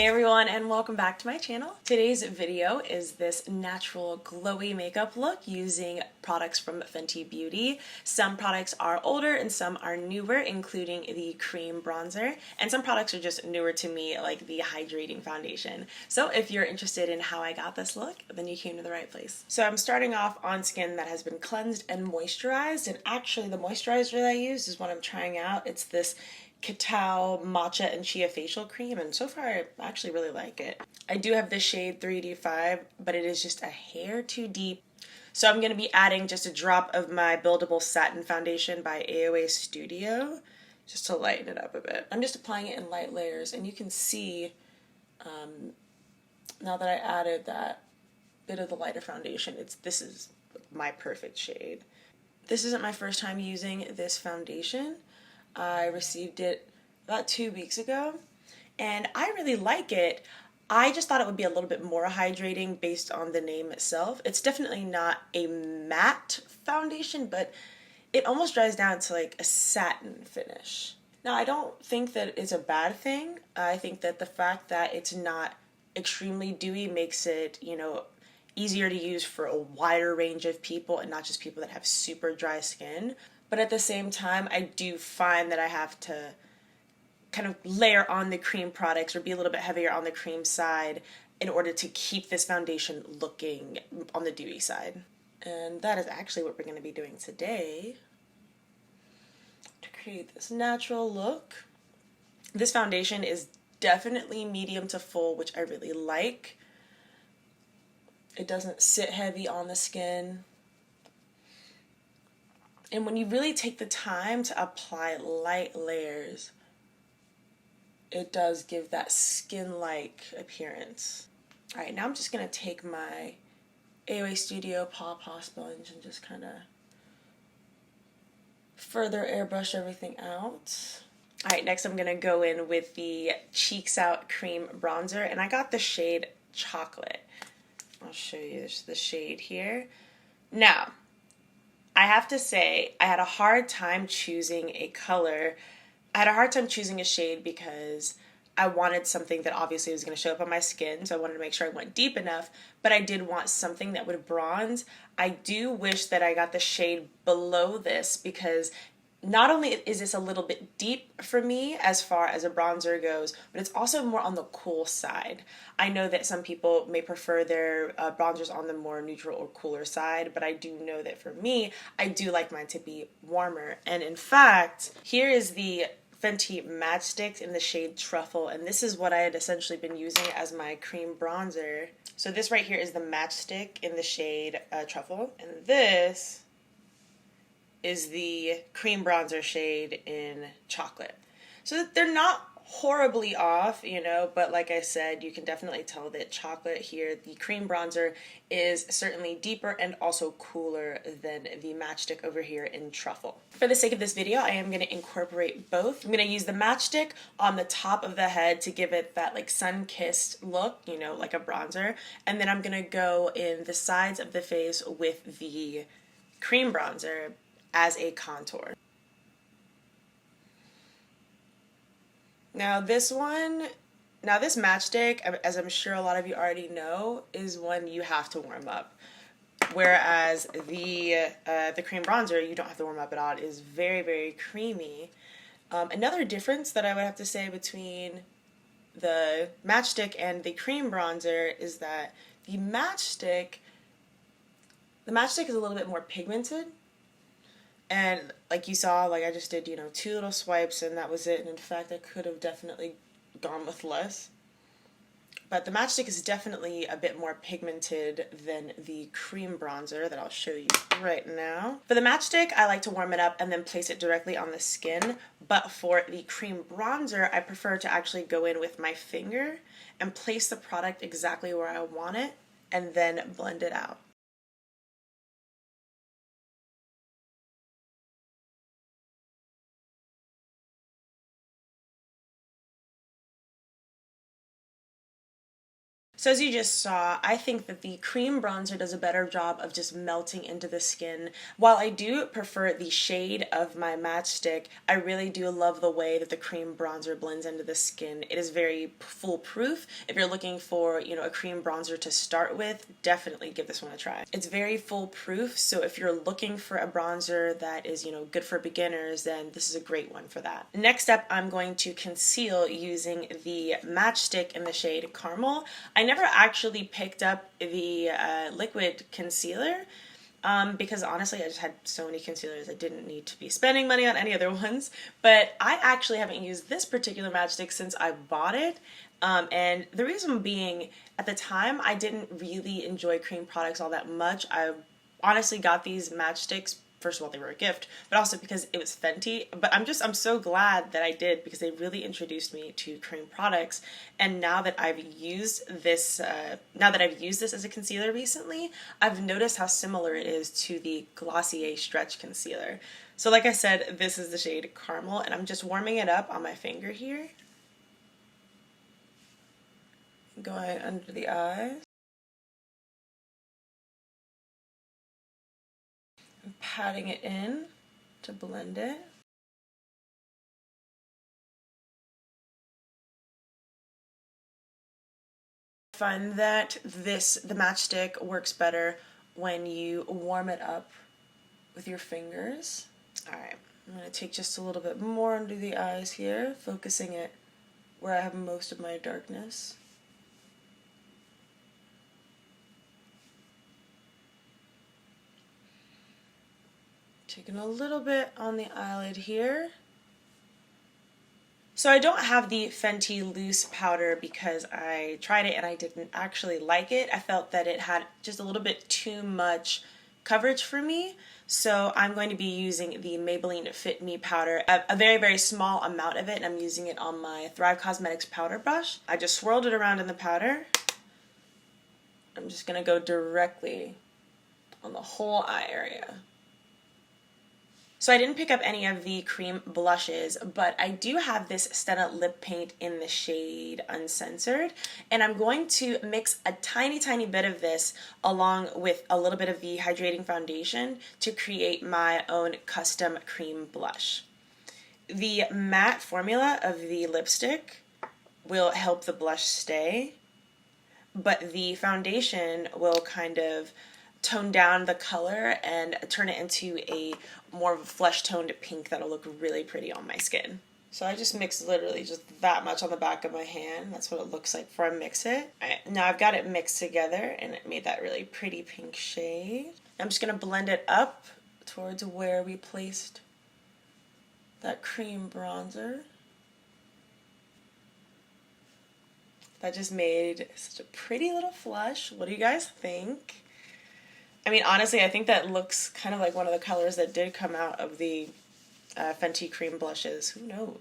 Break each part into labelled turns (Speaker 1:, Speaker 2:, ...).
Speaker 1: Hey everyone, and welcome back to my channel. Today's video is this natural glowy makeup look using products from Fenty Beauty. Some products are older and some are newer, including the cream bronzer, and some products are just newer to me, like the hydrating foundation. So if you're interested in how I got this look, then you came to the right place. So I'm starting off on skin that has been cleansed and moisturized, and actually the moisturizer that I used is what I'm trying out. It's this Cacao Matcha and Chia Facial Cream, and so far I actually really like it. I do have the shade 3D5, but it is just a hair too deep. So I'm going to be adding just a drop of my Buildable Satin Foundation by AOA Studio, just to lighten it up a bit. I'm just applying it in light layers, and you can see now that I added that bit of the lighter foundation, this is my perfect shade. This isn't my first time using this foundation. I received it about 2 weeks ago, and I really like it. I just thought it would be a little bit more hydrating based on the name itself. It's definitely not a matte foundation, but it almost dries down to like a satin finish. Now, I don't think that it's a bad thing. I think that the fact that it's not extremely dewy makes it, easier to use for a wider range of people and not just people that have super dry skin. But at the same time, I do find that I have to kind of layer on the cream products or be a little bit heavier on the cream side in order to keep this foundation looking on the dewy side. And that is actually what we're going to be doing today to create this natural look. This foundation is definitely medium to full, which I really like. It doesn't sit heavy on the skin. And when you really take the time to apply light layers, it does give that skin-like appearance. All right, now I'm just going to take my AOA Studio Paw Paw sponge and just kind of further airbrush everything out. All right, next I'm going to go in with the Cheeks Out Cream Bronzer, and I got the shade Chocolate. I'll show you the shade here. Now, I have to say, I had a hard time choosing a color. I had a hard time choosing a shade because I wanted something that obviously was going to show up on my skin, so I wanted to make sure I went deep enough, but I did want something that would bronze. I do wish that I got the shade below this because not only is this a little bit deep for me as far as a bronzer goes, but it's also more on the cool side. I know that some people may prefer their bronzers on the more neutral or cooler side, but I do know that for me, I do like mine to be warmer. And in fact, here is the Fenty Matchstick in the shade Truffle, and this is what I had essentially been using as my cream bronzer. So this right here is the Matchstick in the shade Truffle, and this is the cream bronzer shade in Chocolate. So they're not horribly off, but like I said, you can definitely tell that Chocolate here, the cream bronzer, is certainly deeper and also cooler than the Matchstick over here in Truffle. For the sake of this video, I am going to incorporate both. I'm going to use the Matchstick on the top of the head to give it that like sun-kissed look, like a bronzer, and then I'm going to go in the sides of the face with the cream bronzer as a contour. Now this Matchstick, as I'm sure a lot of you already know, is one you have to warm up. Whereas the cream bronzer, you don't have to warm up at all. It is very, very creamy. Another difference that I would have to say between the Matchstick and the cream bronzer is that the Matchstick is a little bit more pigmented. And like you saw, like I just did, 2 little swipes and that was it. And in fact, I could have definitely gone with less. But the Matchstick is definitely a bit more pigmented than the cream bronzer that I'll show you right now. For the Matchstick, I like to warm it up and then place it directly on the skin. But for the cream bronzer, I prefer to actually go in with my finger and place the product exactly where I want it and then blend it out. So as you just saw, I think that the cream bronzer does a better job of just melting into the skin. While I do prefer the shade of my Matchstick, I really do love the way that the cream bronzer blends into the skin. It is very foolproof. If you're looking for, you know, a cream bronzer to start with, definitely give this one a try. It's very foolproof, so if you're looking for a bronzer that is, you know, good for beginners, then this is a great one for that. Next up, I'm going to conceal using the Matchstick in the shade Caramel. I never actually picked up the liquid concealer because honestly I just had so many concealers I didn't need to be spending money on any other ones, but I actually haven't used this particular Matchstick since I bought it, and the reason being, at the time I didn't really enjoy cream products all that much. I honestly got these Matchsticks, first of all, they were a gift, but also because it was Fenty. But I'm so glad that I did, because they really introduced me to cream products. And now that I've used this, as a concealer recently, I've noticed how similar it is to the Glossier Stretch Concealer. So like I said, this is the shade Caramel, and I'm just warming it up on my finger here. Going under the eyes. And patting it in to blend it. I find that the Matchstick works better when you warm it up with your fingers. Alright, I'm going to take just a little bit more under the eyes here, focusing it where I have most of my darkness. Taking a little bit on the eyelid here. So I don't have the Fenty loose powder because I tried it and I didn't actually like it. I felt that it had just a little bit too much coverage for me. So I'm going to be using the Maybelline Fit Me powder, a very, very small amount of it, and I'm using it on my Thrive Causemetics powder brush. I just swirled it around in the powder. I'm just going to go directly on the whole eye area. So I didn't pick up any of the cream blushes, but I do have this Stunna lip paint in the shade Uncensored, and I'm going to mix a tiny, tiny bit of this along with a little bit of the Hydrating foundation to create my own custom cream blush. The matte formula of the lipstick will help the blush stay, but the foundation will kind of tone down the color and turn it into a more of a flesh toned pink that'll look really pretty on my skin. So I just mix literally just that much on the back of my hand. That's what it looks like before I mix it. Alright, now I've got it mixed together and it made that really pretty pink shade. I'm just going to blend it up towards where we placed that cream bronzer. That just made such a pretty little flush. What do you guys think? I mean, honestly, I think that looks kind of like one of the colors that did come out of the Fenty cream blushes. Who knows?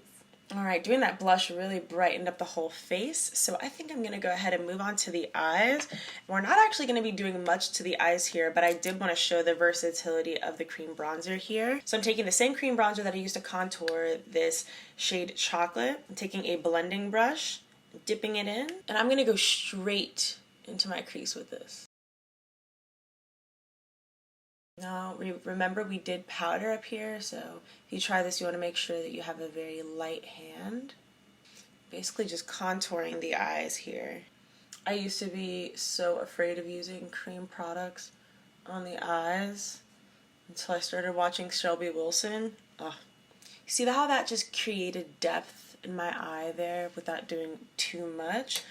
Speaker 1: Alright, doing that blush really brightened up the whole face, so I think I'm going to go ahead and move on to the eyes. We're not actually going to be doing much to the eyes here, but I did want to show the versatility of the cream bronzer here. So I'm taking the same cream bronzer that I used to contour this shade Chocolate. I'm taking a blending brush, dipping it in, and I'm going to go straight into my crease with this. Now, remember we did powder up here, so if you try this, you want to make sure that you have a very light hand. Basically just contouring the eyes here. I used to be so afraid of using cream products on the eyes until I started watching Shelby Wilson. Oh, you see how that just created depth in my eye there without doing too much?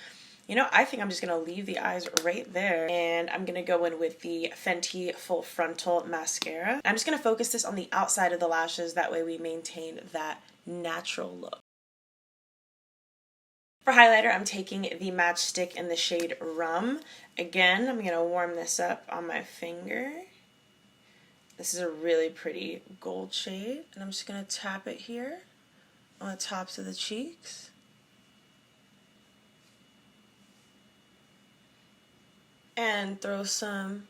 Speaker 1: You know, I think I'm just going to leave the eyes right there, and I'm going to go in with the Fenty Full Frontal Mascara. I'm just going to focus this on the outside of the lashes, that way we maintain that natural look. For highlighter, I'm taking the Matchstick in the shade Rum. Again, I'm going to warm this up on my finger. This is a really pretty gold shade, and I'm just going to tap it here on the tops of the cheeks. And throw some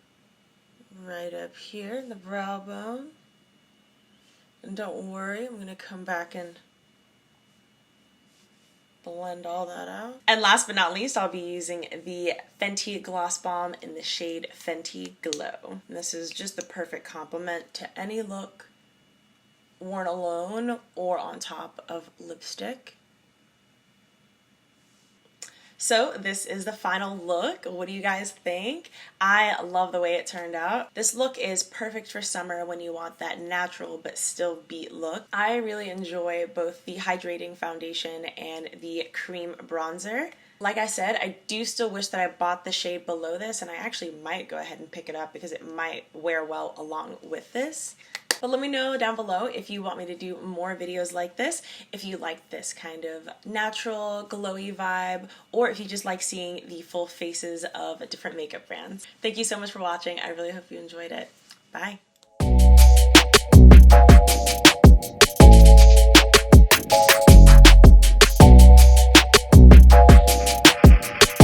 Speaker 1: right up here in the brow bone. And don't worry, I'm going to come back and blend all that out. And last but not least, I'll be using the Fenty Gloss Bomb in the shade Fenty Glow. And this is just the perfect complement to any look worn alone or on top of lipstick. So this is the final look. What do you guys think? I love the way it turned out. This look is perfect for summer when you want that natural but still beat look. I really enjoy both the hydrating foundation and the cream bronzer. Like I said, I do still wish that I bought the shade below this, and I actually might go ahead and pick it up because it might wear well along with this. But let me know down below if you want me to do more videos like this, if you like this kind of natural, glowy vibe, or if you just like seeing the full faces of different makeup brands. Thank you so much for watching. I really hope you enjoyed it. Bye.